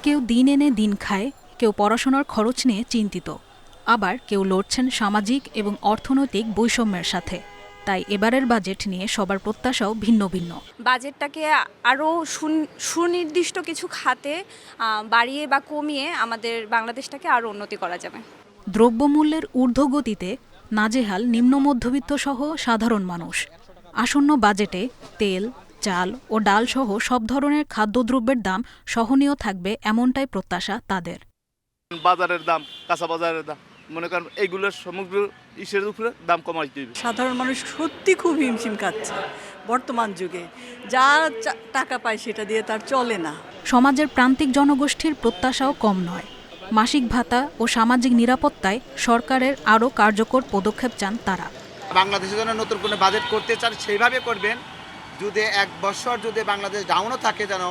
কেউ দিন এনে দিন খায়, কেউ পড়াশোনার খরচ নিয়ে চিন্তিত, আবার কেউ লড়ছেন সামাজিক এবং অর্থনৈতিক বৈষম্যের সাথে। তাই এবারের বাজেট নিয়ে সবার প্রত্যাশাও ভিন্ন ভিন্ন। বাজেটটাকে আরও সুনির্দিষ্ট কিছু খাতে বাড়িয়ে বা কমিয়ে আমাদের বাংলাদেশটাকে আরও উন্নতি করা যাবে। দ্রব্যমূল্যের ঊর্ধ্বগতিতে নাজেহাল নিম্ন মধ্যবিত্ত সহ সাধারণ মানুষ। আসন্ন বাজেটে তেল, চাল ও ডালসহ সব ধরনের খাদ্যদ্রব্যের দাম সহনীয় থাকবে এমনটাই প্রত্যাশা তাদের। বাজারের দাম, কাঁচা বাজারের দাম, মনে করেন এইগুলোর সমগ্র ইসের উপরে দাম কমাই দিবে। সাধারণ মানুষ সত্যি খুব হিমশিম খাচ্ছে বর্তমান যুগে। যা টাকা পায় সেটা দিয়ে তার চলে না। সমাজের প্রান্তিক জনগোষ্ঠীর প্রত্যাশাও কম নয়। মাসিক ভাতা ও সামাজিক নিরাপত্তায় সরকারের আরও কার্যকর পদক্ষেপ চান তারা। বাংলাদেশের জন্য নতুন কোনো বাজেট করতে চান সেইভাবে করবেন, যদি এক বছর যদি বাংলাদেশ ডাউনও থাকে যেন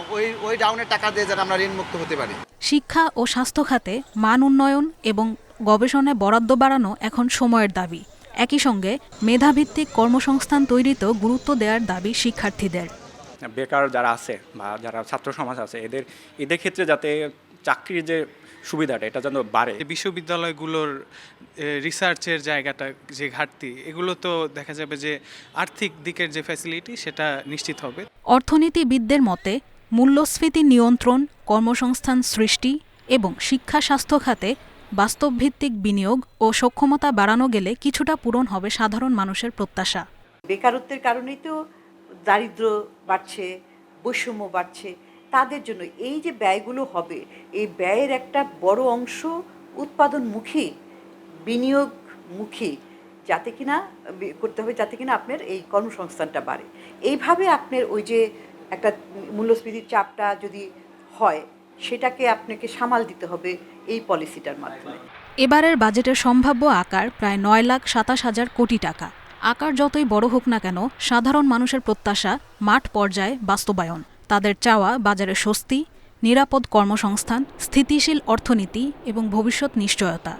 ওই ডাউনের টাকা দিয়ে যেন আমরা ঋণমুক্ত হতে পারি। শিক্ষা ও স্বাস্থ্য খাতে মান উন্নয়ন এবং গবেষণায় বরাদ্দ বাড়ানো এখন সময়ের দাবি। একই সঙ্গে মেধাভিত্তিক কর্মসংস্থান তৈরিতেও গুরুত্ব দেওয়ার দাবি শিক্ষার্থীদের। বেকার যারা আছে বা যারা ছাত্র সমাজ আছে এদের ক্ষেত্রে যাতে চাকরির যে সুবিধাটা এটা যেন বাড়ে। বিশ্ববিদ্যালয়গুলোর রিসার্চের জায়গাটা যে ঘাটতি, এগুলো তো দেখা যাবে যে আর্থিক দিকের যে ফ্যাসিলিটি সেটা নিশ্চিত হবে। অর্থনীতিবিদদের মতে মূল্যস্ফীতি নিয়ন্ত্রণ, কর্মসংস্থান সৃষ্টি এবং শিক্ষা স্বাস্থ্য খাতে বাস্তবভিত্তিক বিনিয়োগ ও সক্ষমতা বাড়ানো গেলে কিছুটা পূরণ হবে সাধারণ মানুষের প্রত্যাশা। বেকারত্বের কারণেই তো দারিদ্র বাড়ছে, বৈষম্য বাড়ছে। তাদের জন্য এই যে ব্যয়গুলো হবে, এই ব্যয়ের একটা বড় অংশ উৎপাদনমুখী, বিনিয়োগমুখী যাতে কিনা করতে হবে, যাতে কিনা আপনার এই কর্মসংস্থানটা বাড়ে। এইভাবে আপনার ওই যে একটা মূল্যস্ফীতির চাপটা যদি হয়, সেটাকে আপনাকে সামাল দিতে হবে এই পলিসিটার মাধ্যমে। এবারের বাজেটের সম্ভাব্য আকার প্রায় ৯,২৭,০০০ কোটি টাকা। আকার যতই বড় হোক না কেন, সাধারণ মানুষের প্রত্যাশা মাঠ পর্যায়ে বাস্তবায়ন। তাদের চাওয়া বাজারে স্বস্তি, নিরাপদ কর্মসংস্থান, স্থিতিশীল অর্থনীতি এবং ভবিষ্যৎ নিশ্চয়তা।